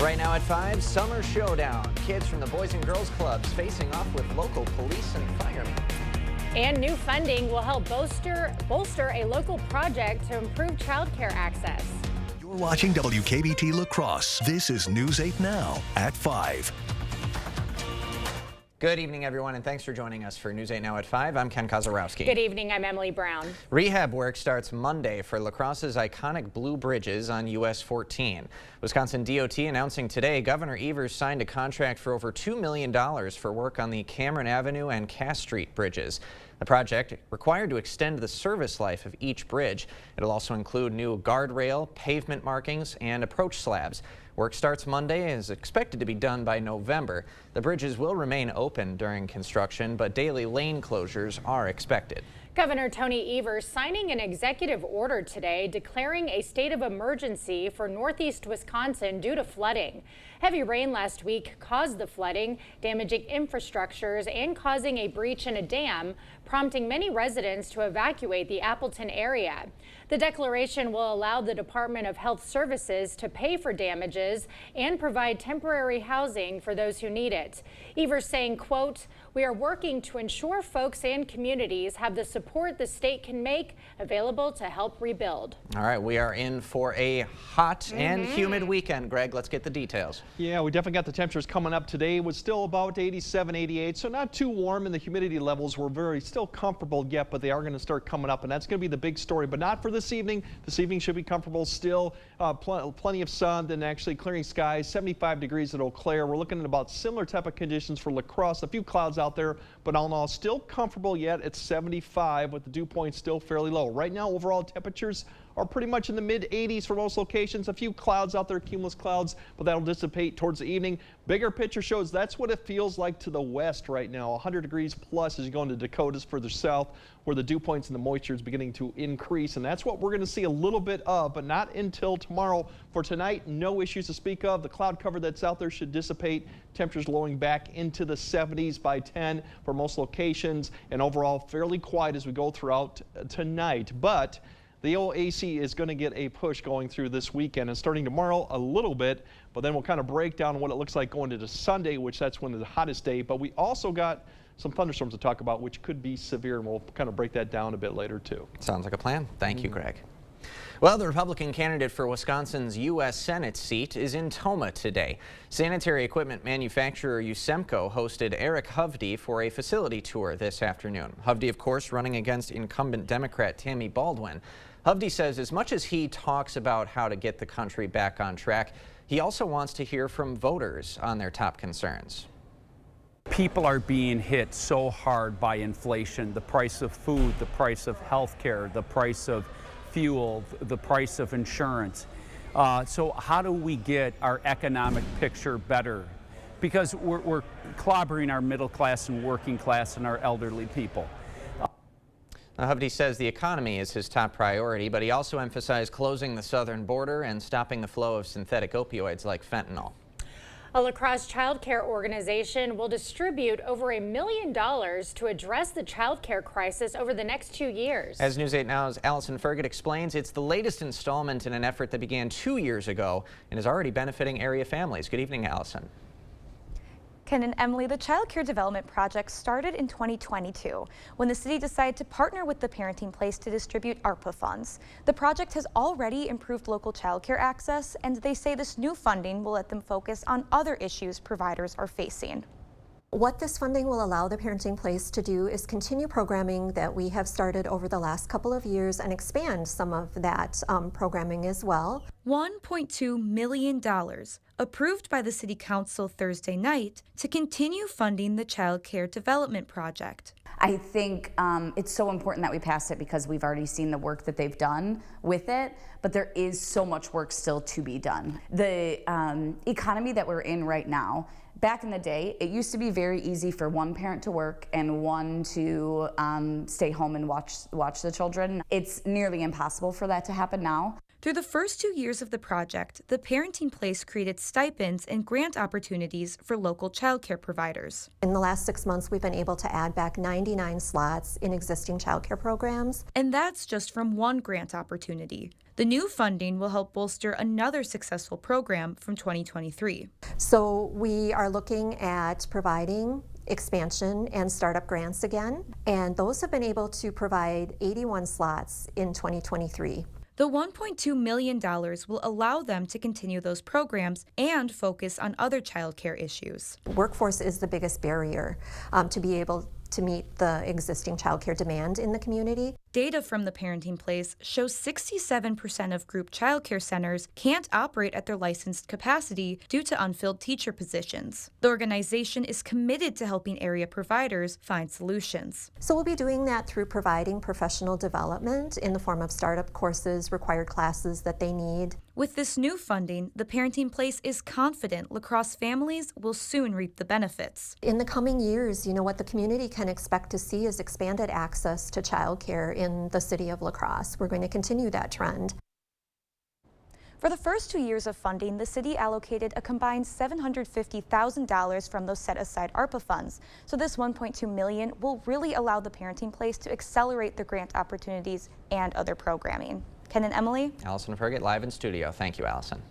Right now at 5, Summer Showdown. Kids from the Boys and Girls Clubs facing off with local police and firemen. And new funding will help bolster a local project to improve childcare access. You're watching WKBT La Crosse. This is News 8 Now at 5. Good evening, everyone, and thanks for joining us for News 8 Now at 5. I'm Ken Kozarowski. Good evening, I'm Emily Brown. Rehab work starts Monday for La Crosse's iconic blue bridges on US 14. Wisconsin DOT announcing today Governor Evers signed a contract for over $2 million for work on the Cameron Avenue and Cass Street bridges. The project required to extend the service life of each bridge. It'll also include new guardrail, pavement markings, and approach slabs. Work starts Monday and is expected to be done by November. The bridges will remain open during construction, but daily lane closures are expected. Governor Tony Evers signing an executive order today declaring a state of emergency for northeast Wisconsin due to flooding. Heavy rain last week caused the flooding, damaging infrastructures and causing a breach in a dam, prompting many residents to evacuate the Appleton area. The declaration will allow the Department of Health Services to pay for damages and provide temporary housing for those who need it. Evers saying, quote, "We are working to ensure folks and communities have the support the state can make available to help rebuild." All right, we are in for a hot and humid weekend. Greg, let's get the details. Yeah, we definitely got the temperatures coming up today. It was still about 87, 88, so not too warm, and the humidity levels were still comfortable yet, but they are going to start coming up, and that's going to be the big story, but not for this evening. This evening should be comfortable still. Plenty of sun, then actually clearing skies, 75 degrees at Eau Claire. We're looking at about similar type of conditions for La Crosse. A few clouds out there, but all in all, still comfortable yet at 75 with the dew point still fairly low. Right now, overall temperatures are pretty much in the mid 80s for most locations. A few clouds out there, cumulus clouds, but that'll dissipate towards the evening. Bigger picture shows that's what it feels like to the west right now. 100 degrees plus as you go into Dakotas further south, where the dew points and the moisture is beginning to increase. And that's what we're going to see a little bit of, but not until tomorrow. For tonight, no issues to speak of. The cloud cover that's out there should dissipate. Temperatures lowering back into the 70s by 10 for most locations, and overall fairly quiet as we go throughout tonight. But the OAC is going to get a push going through this weekend, and starting tomorrow a little bit, but then we'll kind of break down what it looks like going into Sunday, which that's when the hottest day. But we also got some thunderstorms to talk about, which could be severe, and we'll kind of break that down a bit later too. Sounds like a plan. Thank you, Greg. Well, the Republican candidate for Wisconsin's U.S. Senate seat is in Tomah today. Sanitary equipment manufacturer Usemco hosted Eric Hovde for a facility tour this afternoon. Hovde, of course, running against incumbent Democrat Tammy Baldwin. Hovde says as much as he talks about how to get the country back on track, he also wants to hear from voters on their top concerns. People are being hit so hard by inflation, the price of food, the price of health care, the price of fuel, the price of insurance. So how do we get our economic picture better? Because we're clobbering our middle class and working class and our elderly people. Hovde says the economy is his top priority, but he also emphasized closing the southern border and stopping the flow of synthetic opioids like fentanyl. A La Crosse child care organization will distribute over $1 million to address the child care crisis over the next 2 years. As News 8 Now's Allison Ferget explains, it's the latest installment in an effort that began 2 years ago and is already benefiting area families. Good evening, Allison. Ken and Emily, the Child Care Development Project started in 2022 when the city decided to partner with the Parenting Place to distribute ARPA funds. The project has already improved local child care access, and they say this new funding will let them focus on other issues providers are facing. What this funding will allow the Parenting Place to do is continue programming that we have started over the last couple of years and expand some of that programming as well. $1.2 million approved by the City Council Thursday night to continue funding the Child Care Development Project. I think it's so important that we pass it because we've already seen the work that they've done with it, but there is so much work still to be done. The economy that we're in right now, back in the day, it used to be very easy for one parent to work and one to stay home and watch the children. It's nearly impossible for that to happen now. Through the first 2 years of the project, the Parenting Place created stipends and grant opportunities for local childcare providers. In the last 6 months, we've been able to add back 99 slots in existing childcare programs. And that's just from one grant opportunity. The new funding will help bolster another successful program from 2023. So we are looking at providing expansion and startup grants again, and those have been able to provide 81 slots in 2023. The $1.2 million will allow them to continue those programs and focus on other childcare issues. Workforce is the biggest barrier to be able to meet the existing childcare demand in the community. Data from the Parenting Place shows 67% of group childcare centers can't operate at their licensed capacity due to unfilled teacher positions. The organization is committed to helping area providers find solutions. So we'll be doing that through providing professional development in the form of startup courses, required classes that they need. With this new funding, the Parenting Place is confident La Crosse families will soon reap the benefits. In the coming years, what the community can expect to see is expanded access to childcare in the city of La Crosse. We're going to continue that trend. For the first 2 years of funding, the city allocated a combined $750,000 from those set-aside ARPA funds. So this $1.2 million will really allow the Parenting Place to accelerate the grant opportunities and other programming. Ken and Emily? Allison Ferget live in studio. Thank you, Allison.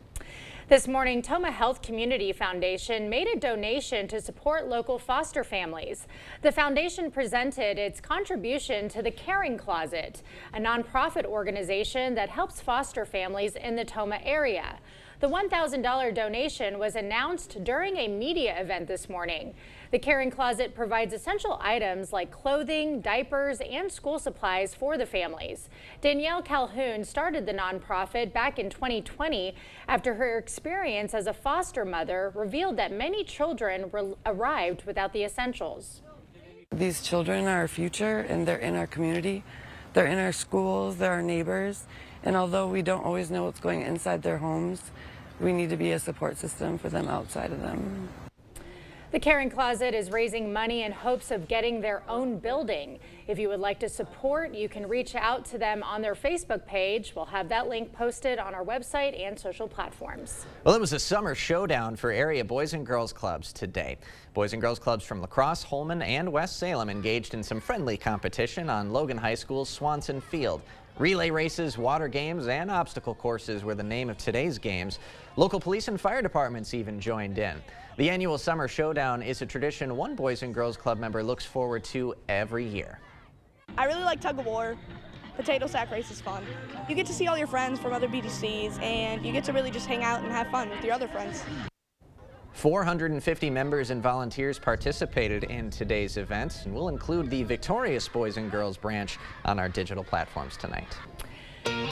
This morning, Toma Health Community Foundation made a donation to support local foster families. The foundation presented its contribution to the Caring Closet, a nonprofit organization that helps foster families in the Toma area. The $1,000 donation was announced during a media event this morning. The Caring Closet provides essential items like clothing, diapers, and school supplies for the families. Danielle Calhoun started the nonprofit back in 2020 after her experience as a foster mother revealed that many children arrived without the essentials. These children are our future, and they're in our community. They're in our schools, they're our neighbors, and although we don't always know what's going inside their homes, we need to be a support system for them outside of them. The Caring Closet is raising money in hopes of getting their own building. If you would like to support, you can reach out to them on their Facebook page. We'll have that link posted on our website and social platforms. Well, it was a summer showdown for area Boys and Girls Clubs today. Boys and Girls Clubs from La Crosse, Holmen, and West Salem engaged in some friendly competition on Logan High School's Swanson Field. Relay races, water games, and obstacle courses were the name of today's games. Local police and fire departments even joined in. The annual Summer Showdown is a tradition one Boys and Girls Club member looks forward to every year. I really like tug of war. Potato sack race is fun. You get to see all your friends from other BDCs, and you get to really just hang out and have fun with your other friends. 450 members and volunteers participated in today's event, and we'll include the victorious Boys and Girls branch on our digital platforms tonight.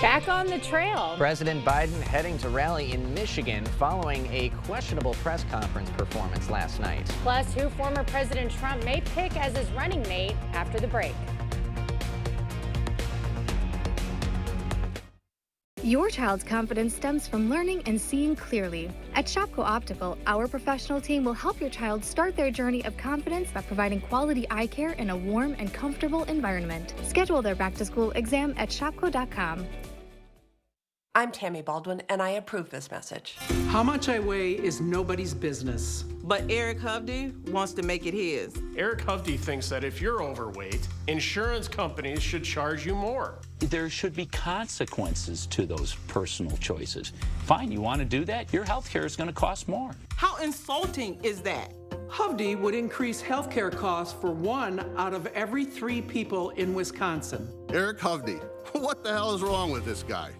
Back on the trail. President Biden heading to rally in Michigan following a questionable press conference performance last night. Plus, who former President Trump may pick as his running mate after the break. Your child's confidence stems from learning and seeing clearly. At Shopko Optical, our professional team will help your child start their journey of confidence by providing quality eye care in a warm and comfortable environment. Schedule their back-to-school exam at shopko.com. I'm Tammy Baldwin, and I approve this message. How much I weigh is nobody's business. But Eric Hovde wants to make it his. Eric Hovde thinks that if you're overweight, insurance companies should charge you more. There should be consequences to those personal choices. Fine, you want to do that? Your health care is going to cost more. How insulting is that? Hovde would increase health care costs for 1 out of every 3 people in Wisconsin. Eric Hovde, what the hell is wrong with this guy?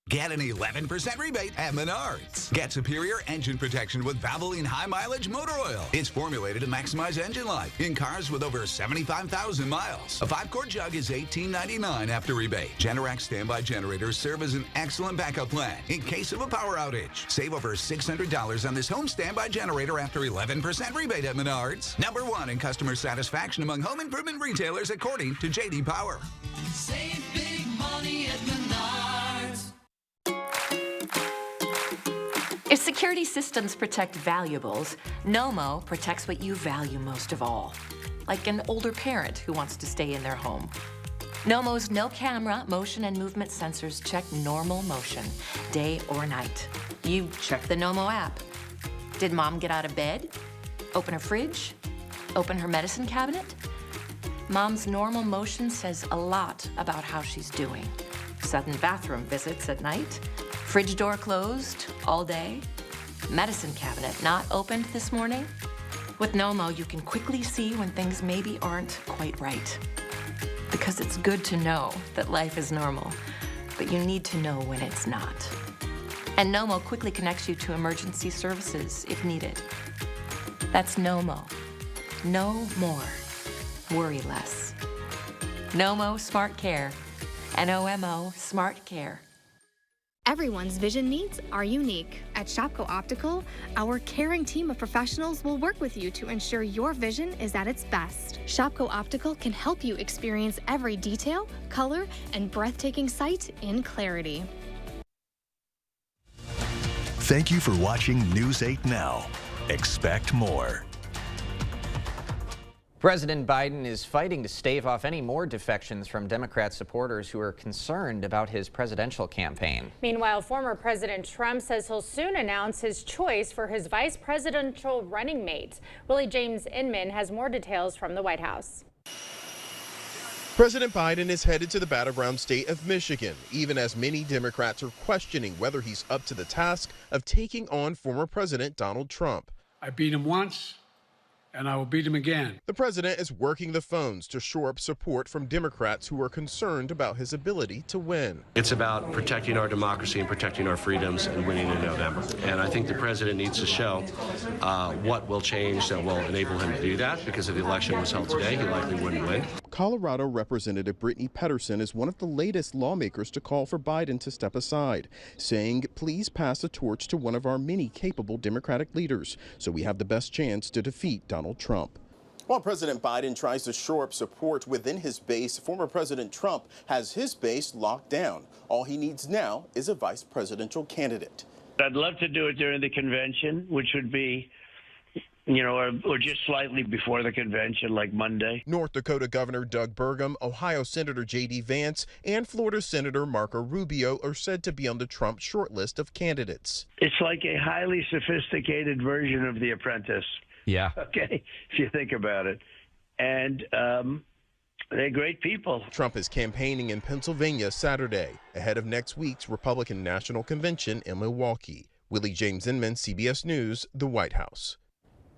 Get an 11% rebate at Menards. Get superior engine protection with Valvoline High Mileage Motor Oil. It's formulated to maximize engine life in cars with over 75,000 miles. A 5-quart jug is $18.99 after rebate. Generac standby generators serve as an excellent backup plan in case of a power outage. Save over $600 on this home standby generator after 11% rebate at Menards. #1 in customer satisfaction among home improvement retailers according to J.D. Power. Save big money at Menards. If security systems protect valuables, Nomo protects what you value most of all, like an older parent who wants to stay in their home. Nomo's no camera, motion, and movement sensors check normal motion, day or night. You check the Nomo app. Did mom get out of bed? Open her fridge? Open her medicine cabinet? Mom's normal motion says a lot about how she's doing. sudden bathroom visits at night, fridge door closed all day, medicine cabinet not opened this morning. With Nomo, you can quickly see when things maybe aren't quite right. Because it's good to know that life is normal, but you need to know when it's not. And Nomo quickly connects you to emergency services if needed. That's Nomo. Know more. Worry less. Nomo Smart Care. NOMO Smart Care. Everyone's vision needs are unique. At Shopko Optical, our caring team of professionals will work with you to ensure your vision is at its best. Shopko Optical can help you experience every detail, color, and breathtaking sight in clarity. Thank you for watching News 8 Now. Expect more. President Biden is fighting to stave off any more defections from Democrat supporters who are concerned about his presidential campaign. Meanwhile, former President Trump says he'll soon announce his choice for his vice presidential running mate. Willie James Inman has more details from the White House. President Biden is headed to the battleground state of Michigan, even as many Democrats are questioning whether he's up to the task of taking on former President Donald Trump. I beat him once, and I will beat him again. The president is working the phones to shore up support from Democrats who are concerned about his ability to win. It's about protecting our democracy and protecting our freedoms and winning in November. And I think the president needs to show what will change that will enable him to do that, because if the election was held today, he likely wouldn't win. Colorado Representative Brittany Pedersen is one of the latest lawmakers to call for Biden to step aside, saying, please pass the torch to one of our many capable Democratic leaders so we have the best chance to defeat Donald Trump. While President Biden tries to shore up support within his base, former President Trump has his base locked down. All he needs now is a vice presidential candidate. I'd love to do it during the convention, which would be, or just slightly before the convention, like Monday. North Dakota Governor Doug Burgum, Ohio Senator J.D. Vance, and Florida Senator Marco Rubio are said to be on the Trump shortlist of candidates. It's like a highly sophisticated version of The Apprentice. Yeah. Okay, if you think about it. And they're great people. Trump is campaigning in Pennsylvania Saturday, ahead of next week's Republican National Convention in Milwaukee. Willie James Inman, CBS News, the White House.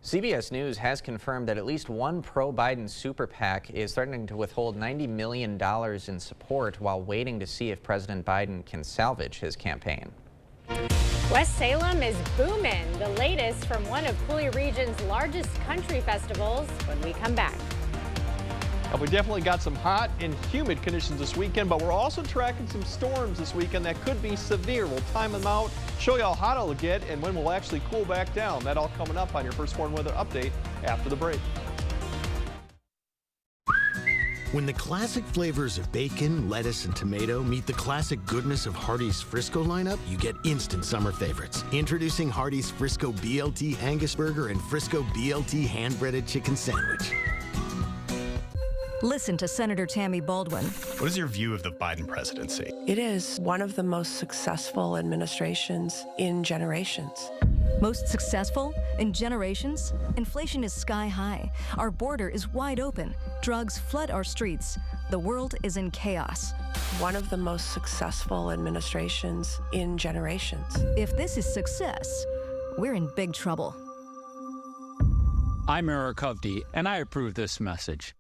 CBS News has confirmed that at least one pro-Biden super PAC is threatening to withhold $90 million in support while waiting to see if President Biden can salvage his campaign. West Salem is booming, the latest from one of Coulee Region's largest country festivals when we come back. Now, we definitely got some hot and humid conditions this weekend, but we're also tracking some storms this weekend that could be severe. We'll time them out, show you how hot it'll get, and when we'll actually cool back down. That all coming up on your First Warn Weather Update after the break. When the classic flavors of bacon, lettuce, and tomato meet the classic goodness of Hardee's Frisco lineup, you get instant summer favorites. Introducing Hardee's Frisco BLT Angus Burger and Frisco BLT Hand-Breaded Chicken Sandwich. Listen to Senator Tammy Baldwin. What is your view of the Biden presidency? It is one of the most successful administrations in generations. Most successful in generations? Inflation is sky high. Our border is wide open. Drugs flood our streets. The world is in chaos. One of the most successful administrations in generations. If this is success, we're in big trouble. I'm Eric Hovde, and I approve this message.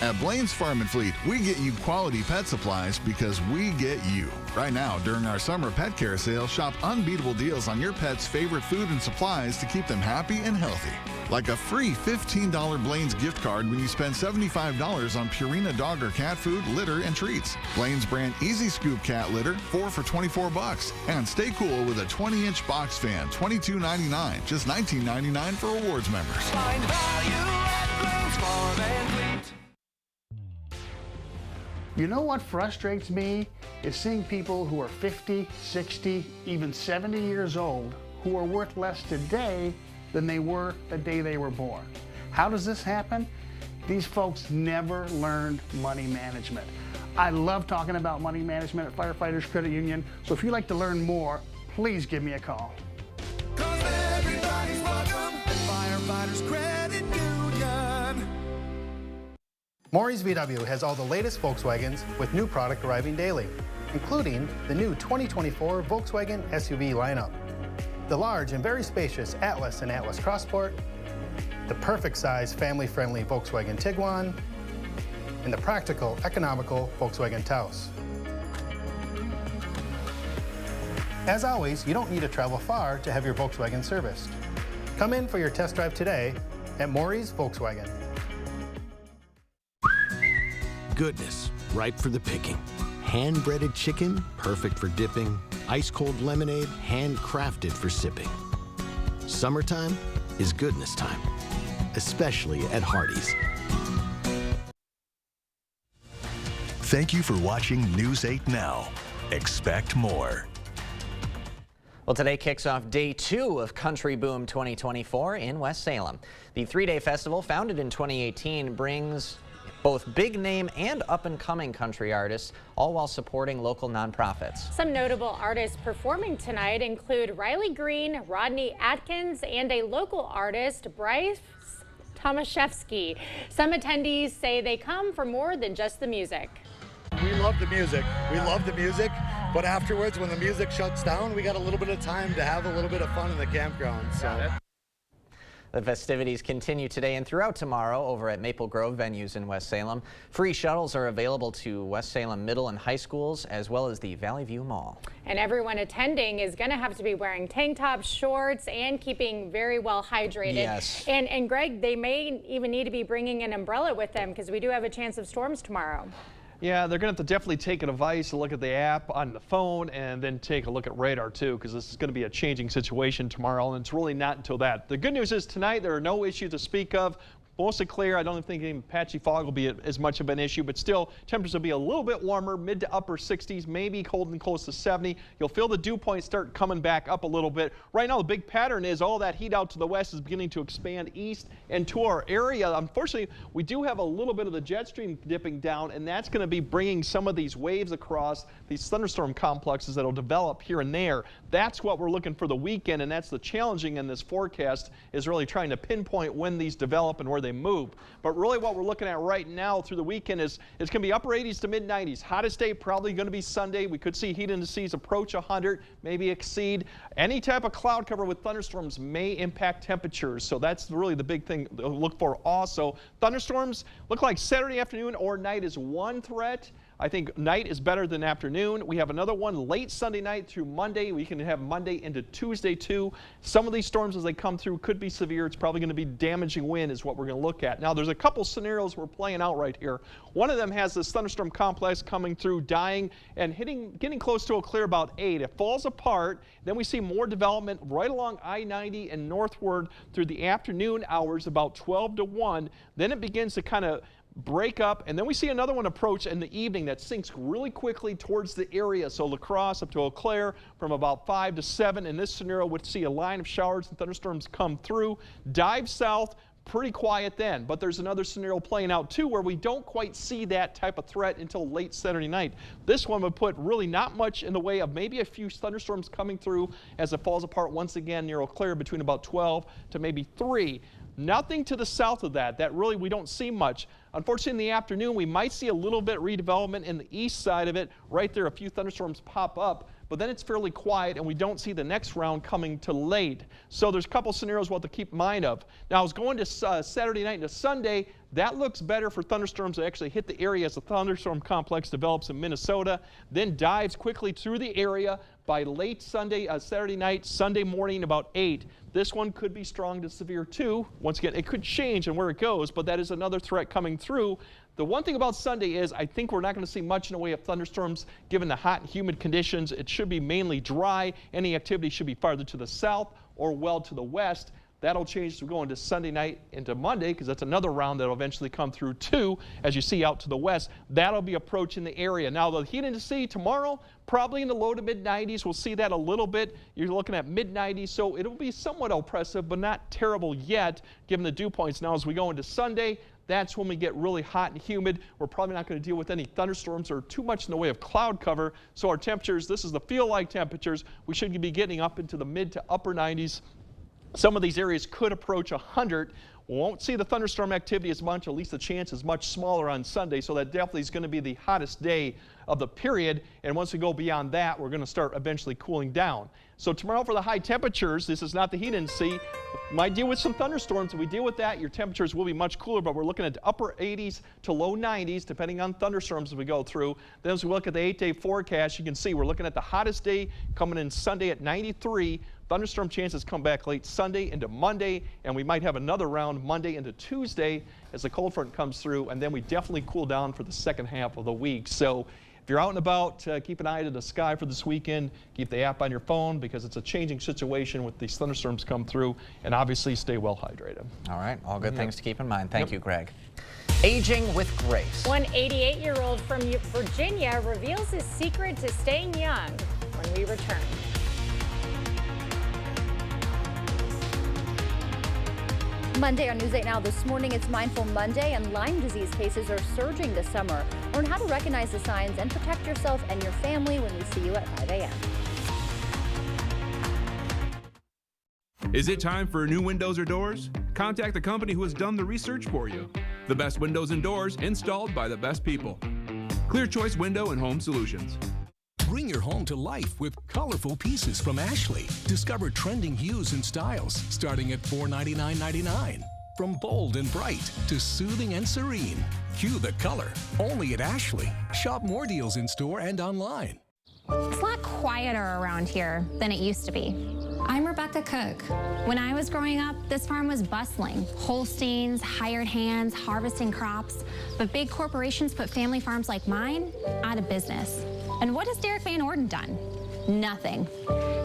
At Blaine's Farm and Fleet, we get you quality pet supplies because we get you. Right now, during our summer pet care sale, shop unbeatable deals on your pet's favorite food and supplies to keep them happy and healthy. Like a free $15 Blaine's gift card when you spend $75 on Purina dog or cat food, litter, and treats. Blaine's brand Easy Scoop cat litter, 4 for $24. And stay cool with a 20-inch box fan, $22.99, just $19.99 for awards members. Find value at Blaine's Farm and Fleet. You know what frustrates me is seeing people who are 50, 60, even 70 years old who are worth less today than they were the day they were born. How does this happen? These folks never learned money management. I love talking about money management at Firefighters Credit Union, so if you'd like to learn more, please give me a call. 'Cause everybody's welcome at Firefighters Credit Union. Maury's VW has all the latest Volkswagens with new product arriving daily. including the new 2024 Volkswagen SUV lineup, the large and very spacious Atlas and Atlas Crossport, the perfect size family-friendly Volkswagen Tiguan, and the practical, economical Volkswagen Taos. As always, you don't need to travel far to have your Volkswagen serviced. Come in for your test drive today at Maury's Volkswagen. Goodness, ripe for the picking. Hand-breaded chicken, perfect for dipping. Ice-cold lemonade, handcrafted for sipping. Summertime is goodness time, especially at Hardee's. Thank you for watching News 8 Now. Expect more. Well, today kicks off day 2 of Country Boom 2024 in West Salem. The 3-day festival, founded in 2018, brings both big-name and up-and-coming country artists, all while supporting local nonprofits. Some notable artists performing tonight include Riley Green, Rodney Atkins, and a local artist, Bryce Tomaszewski. Some attendees say they come for more than just the music. We love the music. We love the music, but afterwards, when the music shuts down, we got a little bit of time to have a little bit of fun in the campground. So. The festivities continue today and throughout tomorrow over at Maple Grove venues in West Salem. Free shuttles are available to West Salem middle and high schools, as well as the Valley View Mall. And everyone attending is going to have to be wearing tank tops, shorts, and keeping very well hydrated. Yes. And Greg, they may even need to be bringing an umbrella with them because we do have a chance of storms tomorrow. Yeah, they're going to have to definitely take a device, a look at the app on the phone, and then take a look at radar too, because this is going to be a changing situation tomorrow, and it's really not until that. The good news is tonight there are no issues to speak of. Mostly clear. I don't think even patchy fog will be as much of an issue, but still temperatures will be a little bit warmer, mid to upper 60s, maybe holding close to 70. You'll feel the dew points start coming back up a little bit. Right now the big pattern is all that heat out to the west is beginning to expand east and to our area. Unfortunately, we do have a little bit of the jet stream dipping down, and that's going to be bringing some of these waves across these thunderstorm complexes that will develop here and there. That's what we're looking for the weekend, and that's the challenging in this forecast, is really trying to pinpoint when these develop and where they move. But really what we're looking at right now through the weekend is it's going to be upper 80s to mid 90s. Hottest day probably going to be Sunday. We could see heat indices approach 100, maybe exceed. Any type of cloud cover with thunderstorms may impact temperatures. So that's really the big thing to look for also. Thunderstorms look like Saturday afternoon or night is one threat. I think night is better than afternoon. We have another one late Sunday night through Monday. We can have Monday into Tuesday too. Some of these storms as they come through could be severe. It's probably going to be damaging wind is what we're going to look at. Now there's a couple scenarios we're playing out right here. One of them has this thunderstorm complex coming through, dying and getting close to a clear about 8. It falls apart. Then we see more development right along I-90 and northward through the afternoon hours about 12 to 1. Then it begins to kind of break up, and then we see another one approach in the evening that sinks really quickly towards the area. So La Crosse up to Eau Claire from about 5 to 7. In this scenario, would see a line of showers and thunderstorms come through. Dive south, pretty quiet then, but there's another scenario playing out too where we don't quite see that type of threat until late Saturday night. This one would put really not much in the way of maybe a few thunderstorms coming through as it falls apart once again near Eau Claire between about 12 to maybe 3. Nothing to the south of that. That really we don't see much. Unfortunately, in the afternoon, we might see a little bit redevelopment in the east side of it. Right there, a few thunderstorms pop up, but then it's fairly quiet, and we don't see the next round coming till late. So there's a couple scenarios we'll have to keep in mind of. Now, I was going to Saturday night into Sunday. That looks better for thunderstorms to actually hit the area as the thunderstorm complex develops in Minnesota, then dives quickly through the area by late Sunday, Saturday night, Sunday morning about 8. This one could be strong to severe too. Once again, it could change in where it goes, but that is another threat coming through. The one thing about Sunday is I think we're not going to see much in the way of thunderstorms given the hot and humid conditions. It should be mainly dry. Any activity should be farther to the south or well to the west. That'll change as we go into Sunday night into Monday, because that's another round that'll eventually come through too, as you see out to the west. That'll be approaching the area. Now the heat index tomorrow, probably in the low to mid 90s. We'll see that a little bit. You're looking at mid 90s, so it'll be somewhat oppressive, but not terrible yet, given the dew points. Now as we go into Sunday, that's when we get really hot and humid. We're probably not going to deal with any thunderstorms or too much in the way of cloud cover. So our temperatures, this is the feel-like temperatures, we should be getting up into the mid to upper 90s. Some of these areas could approach 100. We won't see the thunderstorm activity as much, at least the chance is much smaller on Sunday, so that definitely is going to be the hottest day of the period. And once we go beyond that, we're going to start eventually cooling down. So tomorrow for the high temperatures, this is not the heat index. Might deal with some thunderstorms. If we deal with that, your temperatures will be much cooler, but we're looking at upper 80s to low 90s, depending on thunderstorms as we go through. Then as we look at the 8-day forecast, you can see we're looking at the hottest day coming in Sunday at 93. Thunderstorm chances come back late Sunday into Monday, and we might have another round Monday into Tuesday as the cold front comes through, and then we definitely cool down for the second half of the week. So if you're out and about, keep an eye to the sky for this weekend. Keep the app on your phone because it's a changing situation with these thunderstorms come through, and obviously stay well hydrated. All right, all good things to keep in mind. Thank you, Greg. Aging with grace. One 88-year-old from Virginia reveals his secret to staying young when we return. Monday on News 8 Now this morning, it's Mindful Monday, and Lyme disease cases are surging this summer. Learn how to recognize the signs and protect yourself and your family when we see you at 5 a.m. Is it time for new windows or doors? Contact the company who has done the research for you. The best windows and doors installed by the best people. Clear Choice Window and Home Solutions. Bring your home to life with colorful pieces from Ashley. Discover trending hues and styles starting at $499.99. From bold and bright to soothing and serene. Cue the color only at Ashley. Shop more deals in store and online. It's a lot quieter around here than it used to be. I'm Rebecca Cook. When I was growing up, this farm was bustling. Holsteins, hired hands, harvesting crops. But big corporations put family farms like mine out of business. And what has Derek Van Orden done? Nothing.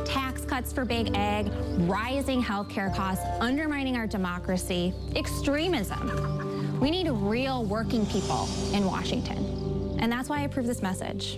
Tax cuts for big ag, rising healthcare costs, undermining our democracy, extremism. We need real working people in Washington. And that's why I approve this message.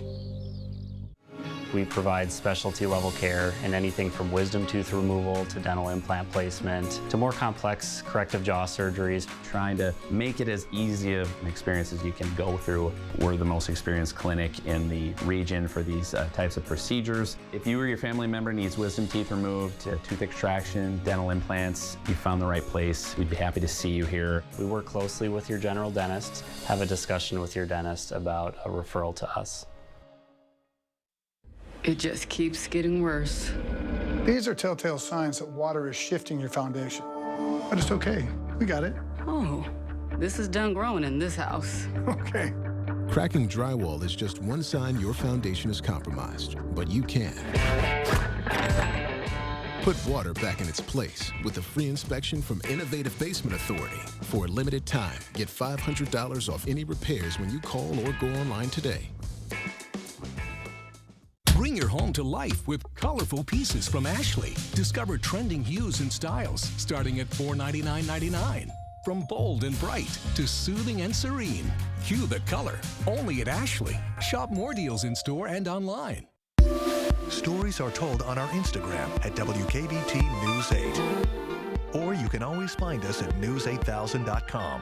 We provide specialty level care in anything from wisdom tooth removal to dental implant placement to more complex corrective jaw surgeries. Trying to make it as easy of an experience as you can go through. We're the most experienced clinic in the region for these types of procedures. If you or your family member needs wisdom teeth removed, tooth extraction, dental implants, you found the right place. We'd be happy to see you here. We work closely with your general dentist. Have a discussion with your dentist about a referral to us. It just keeps getting worse. These are telltale signs that water is shifting your foundation. But it's okay. We got it. Oh, this is done growing in this house. Okay. Cracking drywall is just one sign your foundation is compromised, but you can. Put water back in its place with a free inspection from Innovative Basement Authority. For a limited time, get $500 off any repairs when you call or go online today. Bring your home to life with colorful pieces from Ashley. Discover trending hues and styles starting at $499.99. From bold and bright to soothing and serene. Cue the color only at Ashley. Shop more deals in store and online. Stories are told on our Instagram at WKBT News 8. Or you can always find us at news8000.com.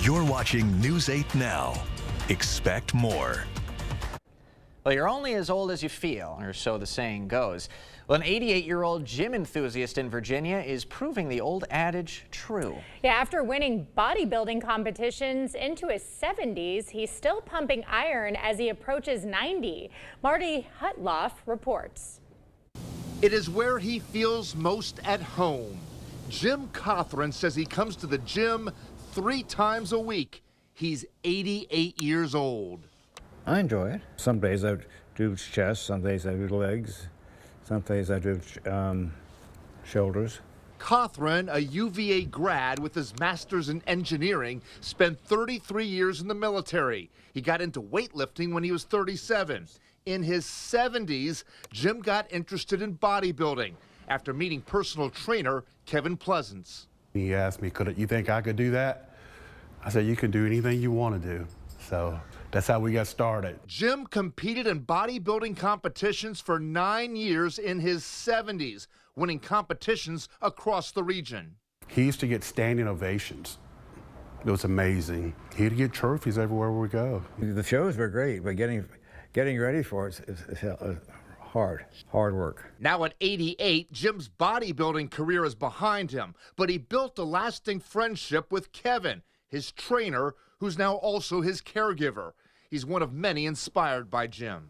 You're watching News 8 Now. Expect more. Well, you're only as old as you feel, or so the saying goes. Well, an 88-year-old gym enthusiast in Virginia is proving the old adage true. Yeah, after winning bodybuilding competitions into his 70s, he's still pumping iron as he approaches 90. Marty Hutloff reports. It is where he feels most at home. Jim Cothran says he comes to the gym 3 times a week. He's 88 years old. I enjoy it. Some days I do chest, some days I do legs, some days I do shoulders. Cothran, a UVA grad with his master's in engineering, spent 33 years in the military. He got into weightlifting when he was 37. In his 70s, Jim got interested in bodybuilding after meeting personal trainer Kevin Pleasance. He asked me, you think I could do that? I said, you can do anything you want to do. So that's how we got started. Jim competed in bodybuilding competitions for 9 years in his 70s, winning competitions across the region. He used to get standing ovations. It was amazing. He'd get trophies everywhere we go. The shows were great, but getting ready for it is hard work. Now at 88, Jim's bodybuilding career is behind him, but he built a lasting friendship with Kevin, his trainer, who's now also his caregiver. He's one of many inspired by Jim.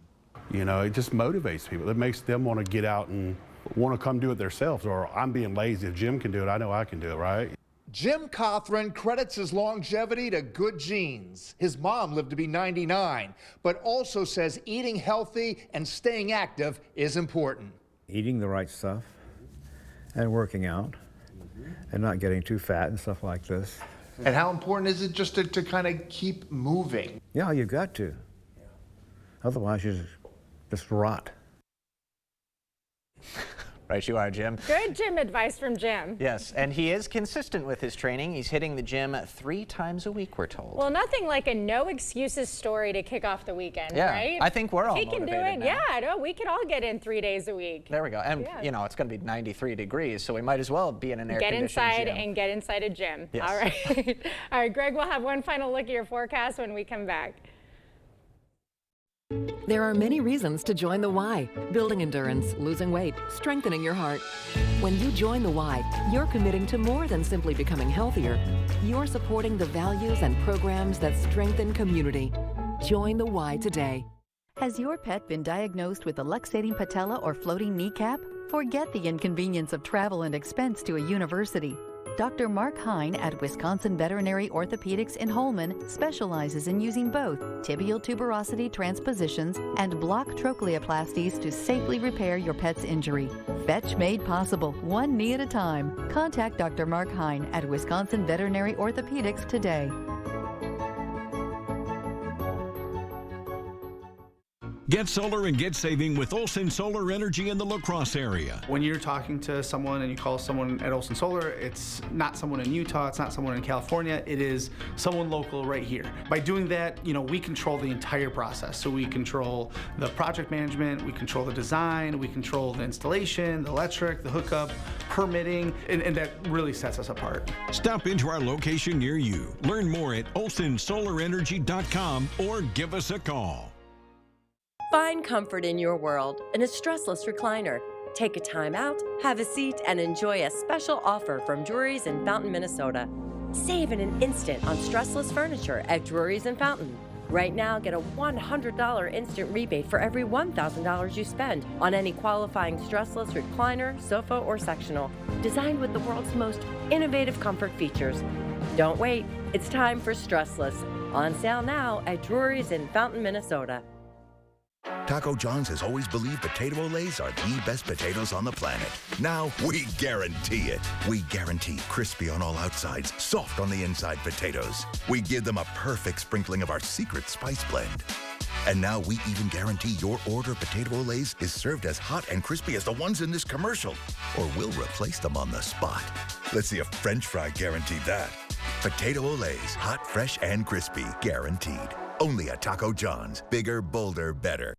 You know, it just motivates people. It makes them want to get out and want to come do it themselves. Or I'm being lazy. If Jim can do it, I know I can do it, right? Jim Cothran credits his longevity to good genes. His mom lived to be 99, but also says eating healthy and staying active is important. Eating the right stuff and working out and not getting too fat and stuff like this. And how important is it just to kind of keep moving? Yeah, you've got to. Otherwise, you just rot. Right you are, Jim. Good gym advice from Jim. Yes, and he is consistent with his training. He's hitting the gym 3 times a week, we're told. Well, nothing like a no excuses story to kick off the weekend, Yeah, right? I think we're all He can do motivated it. now. Yeah, no, we could all get in 3 days a week. There we go. And, Yeah. you know, it's going to be 93 degrees, so we might as well be in an Get air-conditioned inside gym. and get inside a gym. Yes. All right. All right, Greg, we'll have one final look at your forecast when we come back. There are many reasons to join the Y. Building endurance, losing weight, strengthening your heart. When you join the Y, you're committing to more than simply becoming healthier. You're supporting the values and programs that strengthen community. Join the Y today. Has your pet been diagnosed with a luxating patella or floating kneecap? Forget the inconvenience of travel and expense to a university. Dr. Mark Hine at Wisconsin Veterinary Orthopedics in Holmen specializes in using both tibial tuberosity transpositions and block trochleoplasties to safely repair your pet's injury. Fetch made possible, one knee at a time. Contact Dr. Mark Hine at Wisconsin Veterinary Orthopedics today. Get solar and get saving with Olson Solar Energy in the La Crosse area. When you're talking to someone and you call someone at Olson Solar, it's not someone in Utah, it's not someone in California, it is someone local right here. By doing that, you know, we control the entire process. So we control the project management, we control the design, we control the installation, the electric, the hookup, permitting, and that really sets us apart. Stop into our location near you. Learn more at olsonsolarenergy.com or give us a call. Find comfort in your world in a stressless recliner. Take a time out, have a seat, and enjoy a special offer from Drury's in Fountain, Minnesota. Save in an instant on stressless furniture at Drury's in Fountain. Right now, get a $100 instant rebate for every $1,000 you spend on any qualifying stressless recliner, sofa, or sectional, designed with the world's most innovative comfort features. Don't wait, it's time for Stressless. On sale now at Drury's in Fountain, Minnesota. Taco John's has always believed potato olays are the best potatoes on the planet. Now we guarantee it. We guarantee crispy on all outsides, soft on the inside potatoes. We give them a perfect sprinkling of our secret spice blend. And now we even guarantee your order of potato olays is served as hot and crispy as the ones in this commercial, or we'll replace them on the spot. Let's see if French fry guaranteed that. Potato olays, hot, fresh, and crispy, guaranteed. Only at Taco John's. Bigger, bolder, better.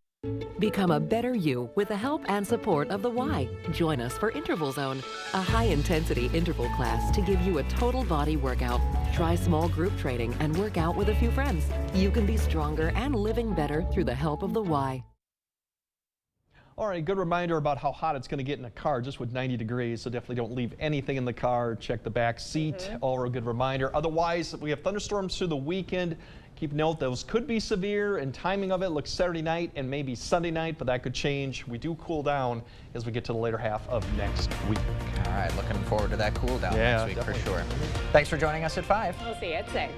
Become a better you with the help and support of the Y. Join us for Interval Zone, a high-intensity interval class to give you a total body workout. Try small group training and work out with a few friends. You can be stronger and living better through the help of the Y. All right, good reminder about how hot it's going to get in a car just with 90 degrees, so definitely don't leave anything in the car. Check the back seat, or a good reminder. Otherwise, we have thunderstorms through the weekend. Keep note, those could be severe, and timing of it looks Saturday night and maybe Sunday night, but that could change. We do cool down as we get to the later half of next week. All right, looking forward to that cool down Yeah, next week definitely. for sure. Thanks for joining us at 5. We'll see you at 6.